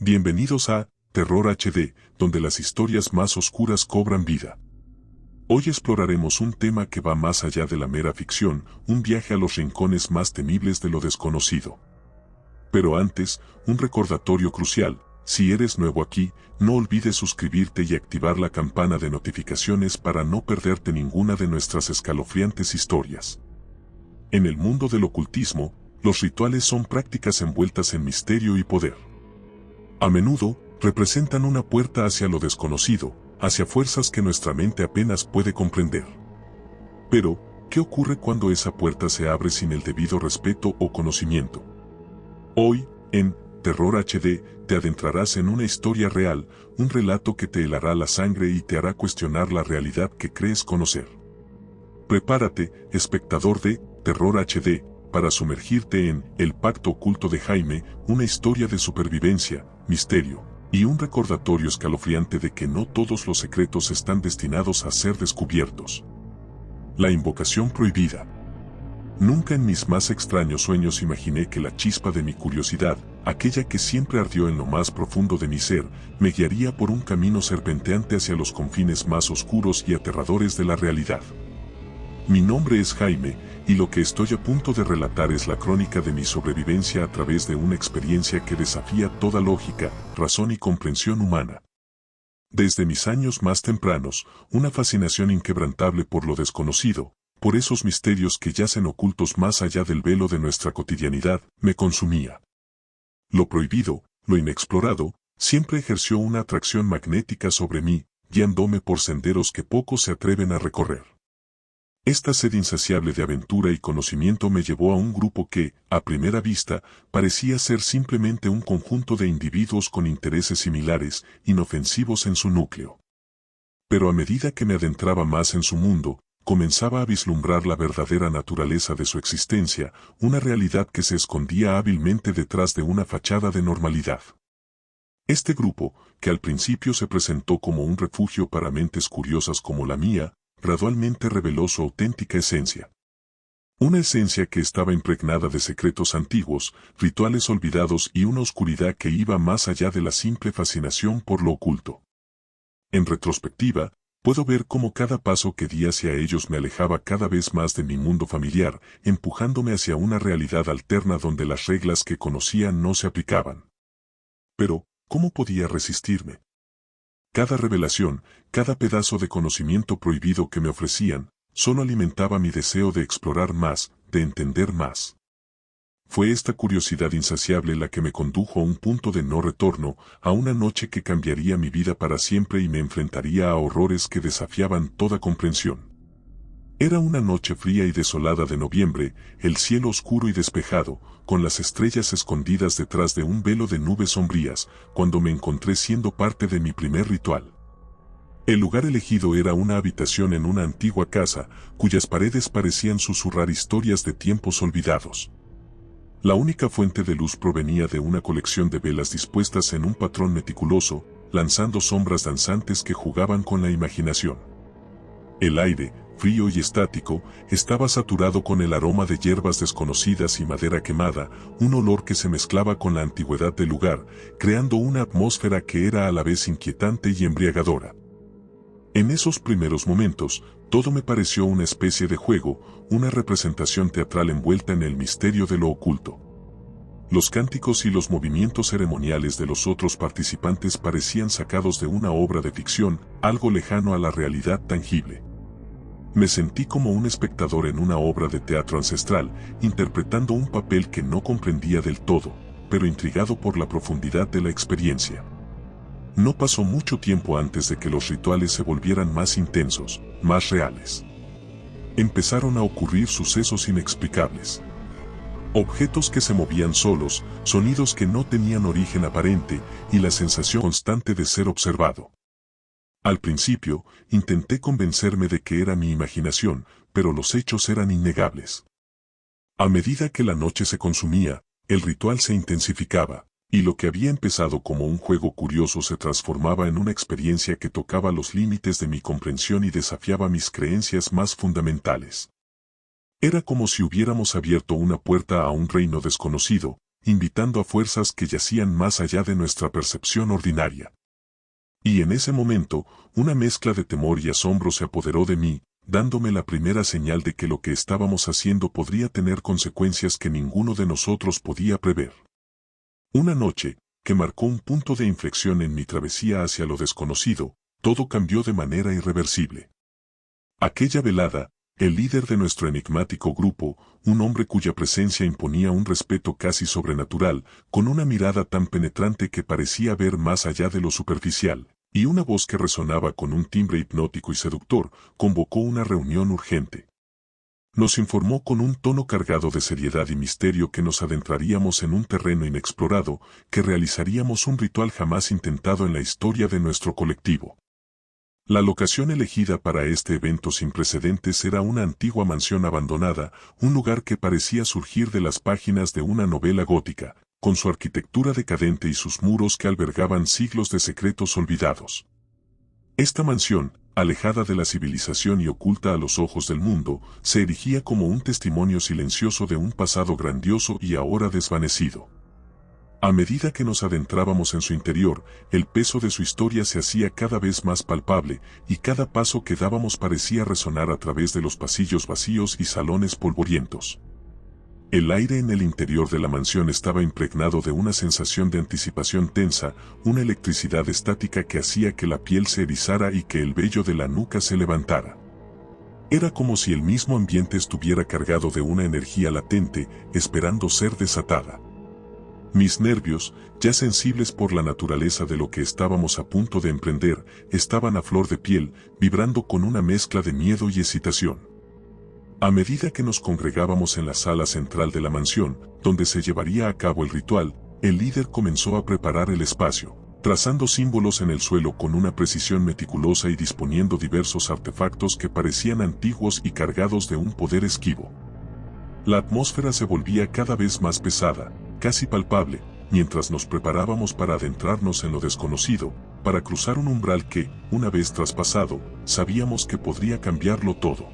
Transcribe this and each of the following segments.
Bienvenidos a Terror HD, donde las historias más oscuras cobran vida. Hoy exploraremos un tema que va más allá de la mera ficción, un viaje a los rincones más temibles de lo desconocido. Pero antes, un recordatorio crucial: si eres nuevo aquí, no olvides suscribirte y activar la campana de notificaciones para no perderte ninguna de nuestras escalofriantes historias. En el mundo del ocultismo, los rituales son prácticas envueltas en misterio y poder. A menudo, representan una puerta hacia lo desconocido, hacia fuerzas que nuestra mente apenas puede comprender. Pero, ¿qué ocurre cuando esa puerta se abre sin el debido respeto o conocimiento? Hoy, en Terror HD, te adentrarás en una historia real, un relato que te helará la sangre y te hará cuestionar la realidad que crees conocer. Prepárate, espectador de Terror HD, para sumergirte en El Pacto Oculto de Jaime, una historia de supervivencia, misterio, y un recordatorio escalofriante de que no todos los secretos están destinados a ser descubiertos. La invocación prohibida. Nunca en mis más extraños sueños imaginé que la chispa de mi curiosidad, aquella que siempre ardió en lo más profundo de mi ser, me guiaría por un camino serpenteante hacia los confines más oscuros y aterradores de la realidad. Mi nombre es Jaime, y lo que estoy a punto de relatar es la crónica de mi sobrevivencia a través de una experiencia que desafía toda lógica, razón y comprensión humana. Desde mis años más tempranos, una fascinación inquebrantable por lo desconocido, por esos misterios que yacen ocultos más allá del velo de nuestra cotidianidad, me consumía. Lo prohibido, lo inexplorado, siempre ejerció una atracción magnética sobre mí, guiándome por senderos que pocos se atreven a recorrer. Esta sed insaciable de aventura y conocimiento me llevó a un grupo que, a primera vista, parecía ser simplemente un conjunto de individuos con intereses similares, inofensivos en su núcleo. Pero a medida que me adentraba más en su mundo, comenzaba a vislumbrar la verdadera naturaleza de su existencia, una realidad que se escondía hábilmente detrás de una fachada de normalidad. Este grupo, que al principio se presentó como un refugio para mentes curiosas como la mía, gradualmente reveló su auténtica esencia. Una esencia que estaba impregnada de secretos antiguos, rituales olvidados y una oscuridad que iba más allá de la simple fascinación por lo oculto. En retrospectiva, puedo ver cómo cada paso que di hacia ellos me alejaba cada vez más de mi mundo familiar, empujándome hacia una realidad alterna donde las reglas que conocía no se aplicaban. Pero, ¿cómo podía resistirme? Cada revelación, cada pedazo de conocimiento prohibido que me ofrecían, solo alimentaba mi deseo de explorar más, de entender más. Fue esta curiosidad insaciable la que me condujo a un punto de no retorno, a una noche que cambiaría mi vida para siempre y me enfrentaría a horrores que desafiaban toda comprensión. Era una noche fría y desolada de noviembre, el cielo oscuro y despejado, con las estrellas escondidas detrás de un velo de nubes sombrías, cuando me encontré siendo parte de mi primer ritual. El lugar elegido era una habitación en una antigua casa, cuyas paredes parecían susurrar historias de tiempos olvidados. La única fuente de luz provenía de una colección de velas dispuestas en un patrón meticuloso, lanzando sombras danzantes que jugaban con la imaginación. El aire, frío y estático, estaba saturado con el aroma de hierbas desconocidas y madera quemada, un olor que se mezclaba con la antigüedad del lugar, creando una atmósfera que era a la vez inquietante y embriagadora. En esos primeros momentos, todo me pareció una especie de juego, una representación teatral envuelta en el misterio de lo oculto. Los cánticos y los movimientos ceremoniales de los otros participantes parecían sacados de una obra de ficción, algo lejano a la realidad tangible. Me sentí como un espectador en una obra de teatro ancestral, interpretando un papel que no comprendía del todo, pero intrigado por la profundidad de la experiencia. No pasó mucho tiempo antes de que los rituales se volvieran más intensos, más reales. Empezaron a ocurrir sucesos inexplicables. Objetos que se movían solos, sonidos que no tenían origen aparente, y la sensación constante de ser observado. Al principio, intenté convencerme de que era mi imaginación, pero los hechos eran innegables. A medida que la noche se consumía, el ritual se intensificaba, y lo que había empezado como un juego curioso se transformaba en una experiencia que tocaba los límites de mi comprensión y desafiaba mis creencias más fundamentales. Era como si hubiéramos abierto una puerta a un reino desconocido, invitando a fuerzas que yacían más allá de nuestra percepción ordinaria. Y en ese momento, una mezcla de temor y asombro se apoderó de mí, dándome la primera señal de que lo que estábamos haciendo podría tener consecuencias que ninguno de nosotros podía prever. Una noche, que marcó un punto de inflexión en mi travesía hacia lo desconocido, todo cambió de manera irreversible. Aquella velada, el líder de nuestro enigmático grupo, un hombre cuya presencia imponía un respeto casi sobrenatural, con una mirada tan penetrante que parecía ver más allá de lo superficial, y una voz que resonaba con un timbre hipnótico y seductor, convocó una reunión urgente. Nos informó con un tono cargado de seriedad y misterio que nos adentraríamos en un terreno inexplorado, que realizaríamos un ritual jamás intentado en la historia de nuestro colectivo. La locación elegida para este evento sin precedentes era una antigua mansión abandonada, un lugar que parecía surgir de las páginas de una novela gótica, con su arquitectura decadente y sus muros que albergaban siglos de secretos olvidados. Esta mansión, alejada de la civilización y oculta a los ojos del mundo, se erigía como un testimonio silencioso de un pasado grandioso y ahora desvanecido. A medida que nos adentrábamos en su interior, el peso de su historia se hacía cada vez más palpable, y cada paso que dábamos parecía resonar a través de los pasillos vacíos y salones polvorientos. El aire en el interior de la mansión estaba impregnado de una sensación de anticipación tensa, una electricidad estática que hacía que la piel se erizara y que el vello de la nuca se levantara. Era como si el mismo ambiente estuviera cargado de una energía latente, esperando ser desatada. Mis nervios, ya sensibles por la naturaleza de lo que estábamos a punto de emprender, estaban a flor de piel, vibrando con una mezcla de miedo y excitación. A medida que nos congregábamos en la sala central de la mansión, donde se llevaría a cabo el ritual, el líder comenzó a preparar el espacio, trazando símbolos en el suelo con una precisión meticulosa y disponiendo diversos artefactos que parecían antiguos y cargados de un poder esquivo. La atmósfera se volvía cada vez más pesada, casi palpable, mientras nos preparábamos para adentrarnos en lo desconocido, para cruzar un umbral que, una vez traspasado, sabíamos que podría cambiarlo todo.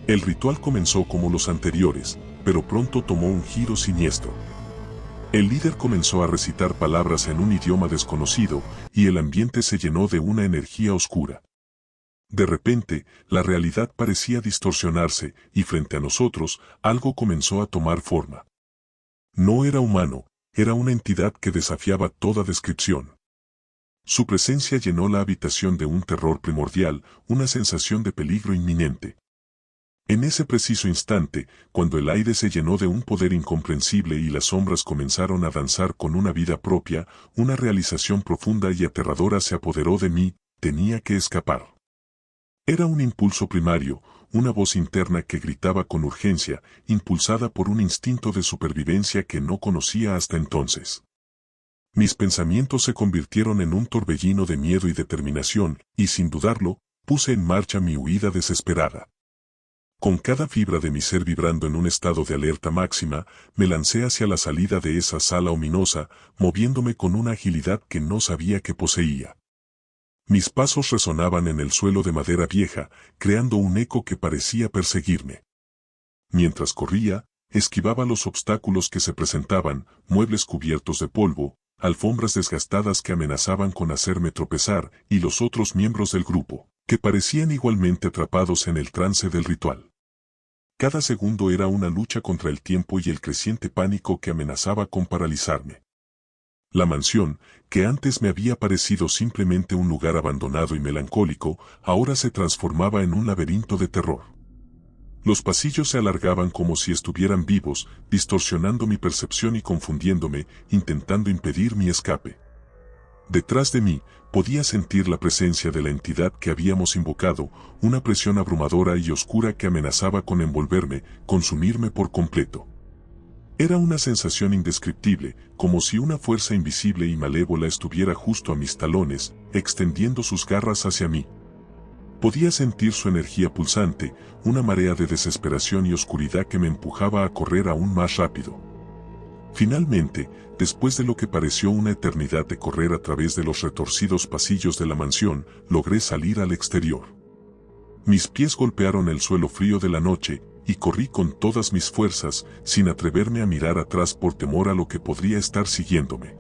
El ritual comenzó como los anteriores, pero pronto tomó un giro siniestro. El líder comenzó a recitar palabras en un idioma desconocido, y el ambiente se llenó de una energía oscura. De repente, la realidad parecía distorsionarse, y frente a nosotros, algo comenzó a tomar forma. No era humano, era una entidad que desafiaba toda descripción. Su presencia llenó la habitación de un terror primordial, una sensación de peligro inminente. En ese preciso instante, cuando el aire se llenó de un poder incomprensible y las sombras comenzaron a danzar con una vida propia, una realización profunda y aterradora se apoderó de mí: tenía que escapar. Era un impulso primario, una voz interna que gritaba con urgencia, impulsada por un instinto de supervivencia que no conocía hasta entonces. Mis pensamientos se convirtieron en un torbellino de miedo y determinación, y sin dudarlo, puse en marcha mi huida desesperada. Con cada fibra de mi ser vibrando en un estado de alerta máxima, me lancé hacia la salida de esa sala ominosa, moviéndome con una agilidad que no sabía que poseía. Mis pasos resonaban en el suelo de madera vieja, creando un eco que parecía perseguirme. Mientras corría, esquivaba los obstáculos que se presentaban, muebles cubiertos de polvo, alfombras desgastadas que amenazaban con hacerme tropezar, y los otros miembros del grupo, que parecían igualmente atrapados en el trance del ritual. Cada segundo era una lucha contra el tiempo y el creciente pánico que amenazaba con paralizarme. La mansión, que antes me había parecido simplemente un lugar abandonado y melancólico, ahora se transformaba en un laberinto de terror. Los pasillos se alargaban como si estuvieran vivos, distorsionando mi percepción y confundiéndome, intentando impedir mi escape. Detrás de mí, podía sentir la presencia de la entidad que habíamos invocado, una presión abrumadora y oscura que amenazaba con envolverme, consumirme por completo. Era una sensación indescriptible, como si una fuerza invisible y malévola estuviera justo a mis talones, extendiendo sus garras hacia mí. Podía sentir su energía pulsante, una marea de desesperación y oscuridad que me empujaba a correr aún más rápido. Finalmente, después de lo que pareció una eternidad de correr a través de los retorcidos pasillos de la mansión, logré salir al exterior. Mis pies golpearon el suelo frío de la noche, y corrí con todas mis fuerzas, sin atreverme a mirar atrás por temor a lo que podría estar siguiéndome.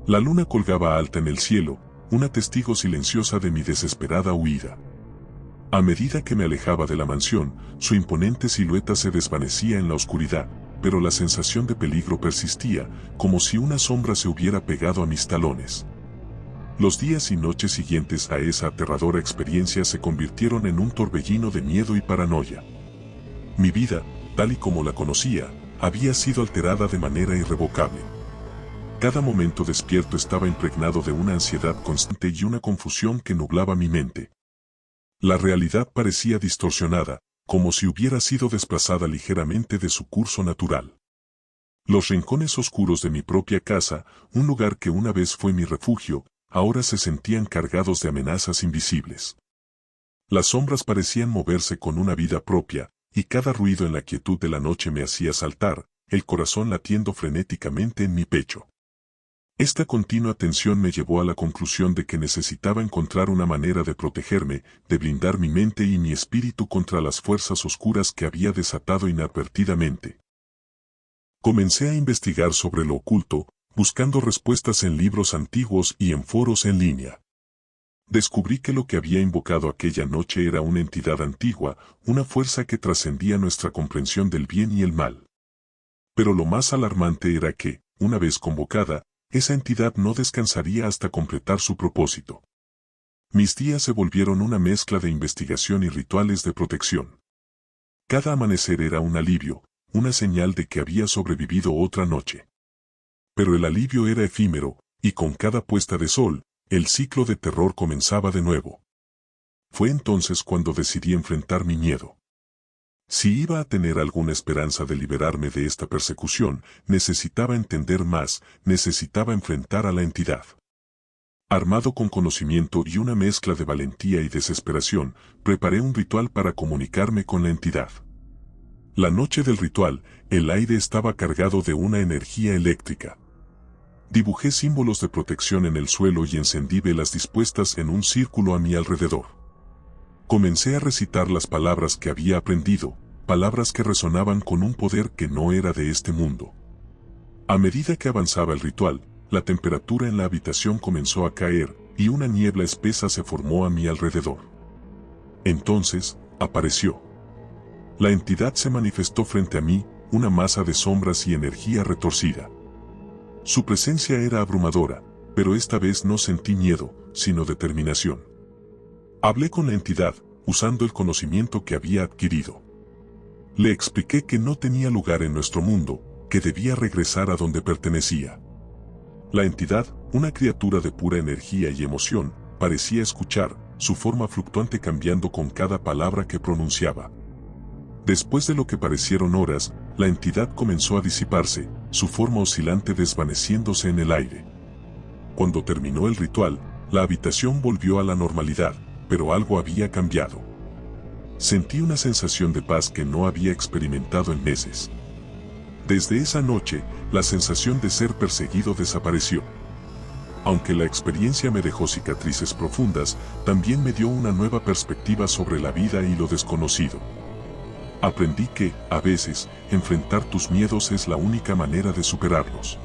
La luna colgaba alta en el cielo, una testigo silenciosa de mi desesperada huida. A medida que me alejaba de la mansión, su imponente silueta se desvanecía en la oscuridad, pero la sensación de peligro persistía, como si una sombra se hubiera pegado a mis talones. Los días y noches siguientes a esa aterradora experiencia se convirtieron en un torbellino de miedo y paranoia. Mi vida, tal y como la conocía, había sido alterada de manera irrevocable. Cada momento despierto estaba impregnado de una ansiedad constante y una confusión que nublaba mi mente. La realidad parecía distorsionada, como si hubiera sido desplazada ligeramente de su curso natural. Los rincones oscuros de mi propia casa, un lugar que una vez fue mi refugio, ahora se sentían cargados de amenazas invisibles. Las sombras parecían moverse con una vida propia, y cada ruido en la quietud de la noche me hacía saltar, el corazón latiendo frenéticamente en mi pecho. Esta continua tensión me llevó a la conclusión de que necesitaba encontrar una manera de protegerme, de blindar mi mente y mi espíritu contra las fuerzas oscuras que había desatado inadvertidamente. Comencé a investigar sobre lo oculto, buscando respuestas en libros antiguos y en foros en línea. Descubrí que lo que había invocado aquella noche era una entidad antigua, una fuerza que trascendía nuestra comprensión del bien y el mal. Pero lo más alarmante era que, una vez convocada, esa entidad no descansaría hasta completar su propósito. Mis días se volvieron una mezcla de investigación y rituales de protección. Cada amanecer era un alivio, una señal de que había sobrevivido otra noche. Pero el alivio era efímero, y con cada puesta de sol, el ciclo de terror comenzaba de nuevo. Fue entonces cuando decidí enfrentar mi miedo. Si iba a tener alguna esperanza de liberarme de esta persecución, necesitaba entender más, necesitaba enfrentar a la entidad. Armado con conocimiento y una mezcla de valentía y desesperación, preparé un ritual para comunicarme con la entidad. La noche del ritual, el aire estaba cargado de una energía eléctrica. Dibujé símbolos de protección en el suelo y encendí velas dispuestas en un círculo a mi alrededor. Comencé a recitar las palabras que había aprendido, palabras que resonaban con un poder que no era de este mundo. A medida que avanzaba el ritual, la temperatura en la habitación comenzó a caer, y una niebla espesa se formó a mi alrededor. Entonces, apareció. La entidad se manifestó frente a mí, una masa de sombras y energía retorcida. Su presencia era abrumadora, pero esta vez no sentí miedo, sino determinación. Hablé con la entidad, usando el conocimiento que había adquirido. Le expliqué que no tenía lugar en nuestro mundo, que debía regresar a donde pertenecía. La entidad, una criatura de pura energía y emoción, parecía escuchar, su forma fluctuante cambiando con cada palabra que pronunciaba. Después de lo que parecieron horas, la entidad comenzó a disiparse, su forma oscilante desvaneciéndose en el aire. Cuando terminó el ritual, la habitación volvió a la normalidad, pero algo había cambiado. Sentí una sensación de paz que no había experimentado en meses. Desde esa noche, la sensación de ser perseguido desapareció. Aunque la experiencia me dejó cicatrices profundas, también me dio una nueva perspectiva sobre la vida y lo desconocido. Aprendí que, a veces, enfrentar tus miedos es la única manera de superarlos.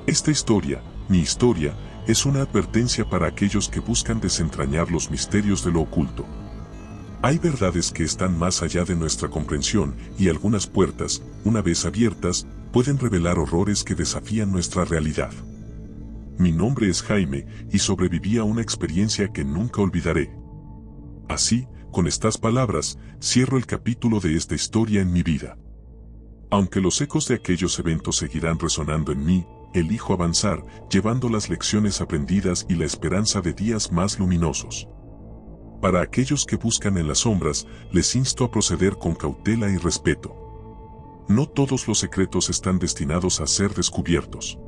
Esta historia, mi historia, es una advertencia para aquellos que buscan desentrañar los misterios de lo oculto. Hay verdades que están más allá de nuestra comprensión, y algunas puertas, una vez abiertas, pueden revelar horrores que desafían nuestra realidad. Mi nombre es Jaime, y sobreviví a una experiencia que nunca olvidaré. Así, con estas palabras, cierro el capítulo de esta historia en mi vida. Aunque los ecos de aquellos eventos seguirán resonando en mí, elijo avanzar, llevando las lecciones aprendidas y la esperanza de días más luminosos. Para aquellos que buscan en las sombras, les insto a proceder con cautela y respeto. No todos los secretos están destinados a ser descubiertos.